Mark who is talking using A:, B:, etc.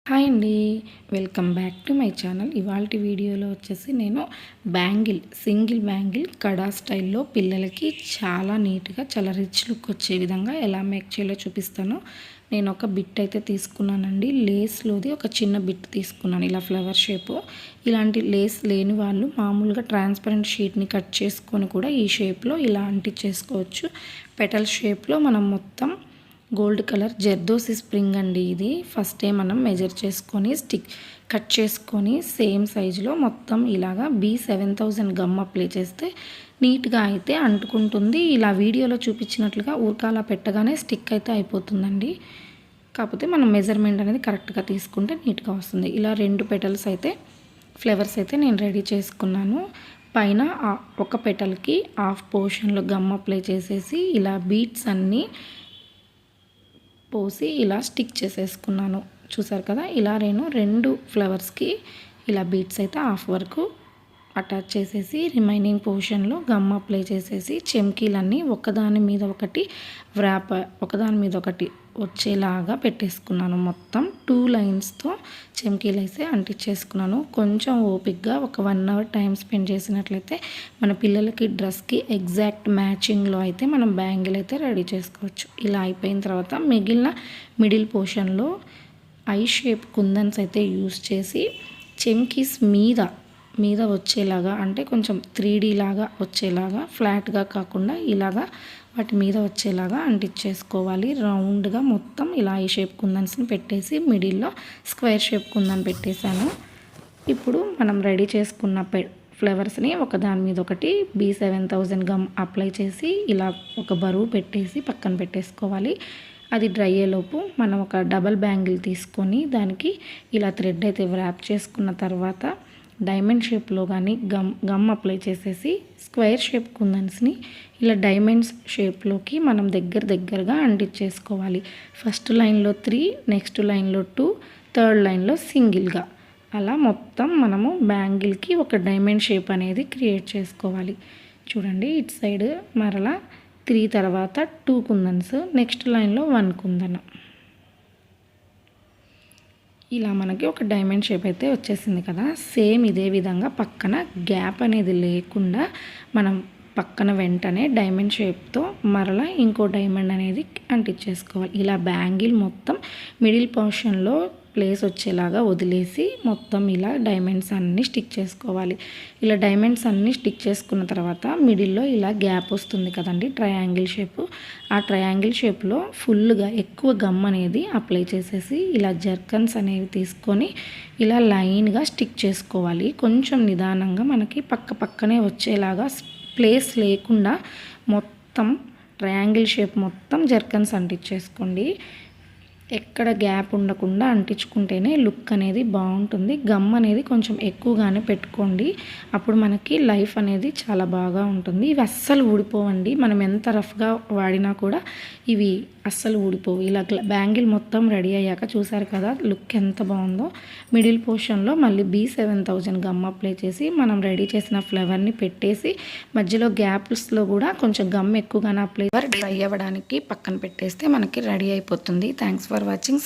A: Hi అండి, welcome back to my channel. ఇవాల్టి వీడియోలో వచ్చేసి నేను సింగిల్ బ్యాంగిల్ కడా స్టైల్లో పిల్లలకి చాలా నీట్గా చాలా రిచ్ లుక్ వచ్చే విధంగా ఎలా మేక్ చేయాలో చూపిస్తాను. నేను ఒక బిట్ అయితే తీసుకున్నానండి. లేస్లోది ఒక చిన్న బిట్ తీసుకున్నాను, ఇలా ఫ్లవర్ షేపు. ఇలాంటి లేస్ లేని వాళ్ళు మామూలుగా ట్రాన్స్పరెంట్ షీట్ని కట్ చేసుకొని కూడా ఈ షేప్లో ఇలా అంటించేసుకోవచ్చు. పెటల్ షేప్లో మనం మొత్తం గోల్డ్ కలర్ జర్దోసి స్ప్రింగ్ అండి. ఇది ఫస్ట్ మనం మెజర్ చేసుకొని కట్ చేసుకొని సేమ్ సైజులో మొత్తం ఇలాగా B7000 గమ్ అప్లై చేస్తే నీట్గా అయితే అంటుకుంటుంది. ఇలా వీడియోలో చూపించినట్లుగా ఊరకాల పెట్టగానే స్టిక్ అయితే అయిపోతుందండి. కాకపోతే మనం మెజర్మెంట్ అనేది కరెక్ట్గా తీసుకుంటే నీట్గా వస్తుంది. ఇలా 2 పెటల్స్ అయితే ఫ్లవర్స్ అయితే నేను రెడీ చేసుకున్నాను. పైన ఒక పెటల్కి హాఫ్ పోర్షన్లో గమ్ అప్లై చేసేసి ఇలా బీట్స్ అన్నీ పోసి ఇలా స్టిక్ చేసేసుకున్నాను. చూసారు కదా, ఇలా నేను 2 ఫ్లవర్స్కి ఇలా బీట్స్ అయితే హాఫ్ వరకు అటాచ్ చేసేసి రిమైనింగ్ పోర్షన్లో గమ్ అప్లై చేసేసి చెమ్కీలన్నీ ఒకదాని మీద ఒకటి వచ్చేలాగా పెట్టేసుకున్నాను. మొత్తం 2 లైన్స్తో చెమ్కీలు అయితే అంటించేసుకున్నాను. కొంచెం ఓపిక్గా ఒక 1 అవర్ టైం స్పెండ్ చేసినట్లయితే మన పిల్లలకి డ్రెస్కి ఎగ్జాక్ట్ మ్యాచింగ్లో అయితే మనం బ్యాంగిల్ అయితే రెడీ చేసుకోవచ్చు. ఇలా అయిపోయిన తర్వాత మిగిలిన మిడిల్ పోర్షన్లో ఐ షేప్ కుందన్స్ అయితే యూస్ చేసి చెమ్కీస్ మీద వచ్చేలాగా, అంటే కొంచెం 3D లాగా వచ్చేలాగా, ఫ్లాట్గా కాకుండా ఇలాగా వాటి మీద వచ్చేలాగా అంటించేసుకోవాలి. రౌండ్గా మొత్తం ఇలా ఐ షేప్ కుందన్స్ని పెట్టేసి మిడిల్లో స్క్వేర్ షేప్ కుందన్ పెట్టేశాను. ఇప్పుడు మనం రెడీ చేసుకున్న ఫ్లవర్స్ని ఒకదాని మీద ఒకటి B7000 గమ్ అప్లై చేసి ఇలా ఒక బరువు పెట్టేసి పక్కన పెట్టేసుకోవాలి. అది డ్రై అయ్యేలోపు మనం ఒక డబల్ బ్యాంగిల్ తీసుకొని దానికి ఇలా థ్రెడ్ అయితే వ్రాప్ చేసుకున్న తర్వాత డైమండ్ షేప్లో కానీ గమ్ అప్లై చేసేసి స్క్వేర్ షేప్ కుందన్స్ని ఇలా డైమండ్స్ షేప్లోకి మనం దగ్గరగా అంటించేసుకోవాలి. ఫస్ట్ లైన్లో 3, నెక్స్ట్ లైన్లో 2, థర్డ్ లైన్లో సింగిల్గా అలా మొత్తం మనము బ్యాంగిల్కి ఒక డైమండ్ షేప్ అనేది క్రియేట్ చేసుకోవాలి. చూడండి, ఇటు సైడ్ మరలా 3 తర్వాత 2 కుందన్స్, నెక్స్ట్ లైన్లో 1 కుందన్. ఇలా మనకి ఒక డైమండ్ షేప్ అయితే వచ్చేసింది కదా. సేమ్ ఇదే విధంగా పక్కన గ్యాప్ అనేది లేకుండా మనం పక్కన వెంటనే డైమండ్ షేప్తో మరలా ఇంకో డైమండ్ అనేది అంటించేసుకోవాలి. ఇలా బ్యాంగిల్ మొత్తం మిడిల్ పోర్షన్లో ప్లేస్ వచ్చేలాగా వదిలేసి మొత్తం ఇలా డైమండ్స్ అన్నీ స్టిక్ చేసుకోవాలి. ఇలా డైమండ్స్ అన్నీ స్టిక్ చేసుకున్న తర్వాత మిడిల్లో ఇలా గ్యాప్ వస్తుంది కదండి, ట్రయాంగిల్ షేపు. ఆ ట్రయాంగిల్ షేప్లో ఫుల్గా ఎక్కువ గమ్ అనేది అప్లై చేసేసి ఇలా జర్కన్స్ అనేవి తీసుకొని ఇలా లైన్గా స్టిక్ చేసుకోవాలి. కొంచెం నిదానంగా మనకి పక్కనే వచ్చేలాగా ప్లేస్ లేకుండా మొత్తం ట్రయాంగిల్ షేప్ మొత్తం జర్కన్స్ అంటించేసుకోండి. ఎక్కడ గ్యాప్ ఉండకుండా అంటించుకుంటేనే లుక్ అనేది బాగుంటుంది. గమ్ అనేది కొంచెం ఎక్కువగానే పెట్టుకోండి, అప్పుడు మనకి లైఫ్ అనేది చాలా బాగా ఉంటుంది. ఇవి అస్సలు ఊడిపోవండి, మనం ఎంత రఫ్గా వాడినా కూడా ఇవి అస్సలు ఊడిపోవు. ఇలా బ్యాంగిల్ మొత్తం రెడీ అయ్యాక చూసారు కదా లుక్ ఎంత బాగుందో. మిడిల్ పోర్షన్లో మళ్ళీ B7000 గమ్ అప్లై చేసి మనం రెడీ చేసిన ఫ్లవర్ని పెట్టేసి మధ్యలో గ్యాప్స్లో కూడా కొంచెం గమ్ ఎక్కువగానే అప్లై డ్రై అవ్వడానికి పక్కన పెట్టేస్తే మనకి రెడీ అయిపోతుంది. Thanks for watching.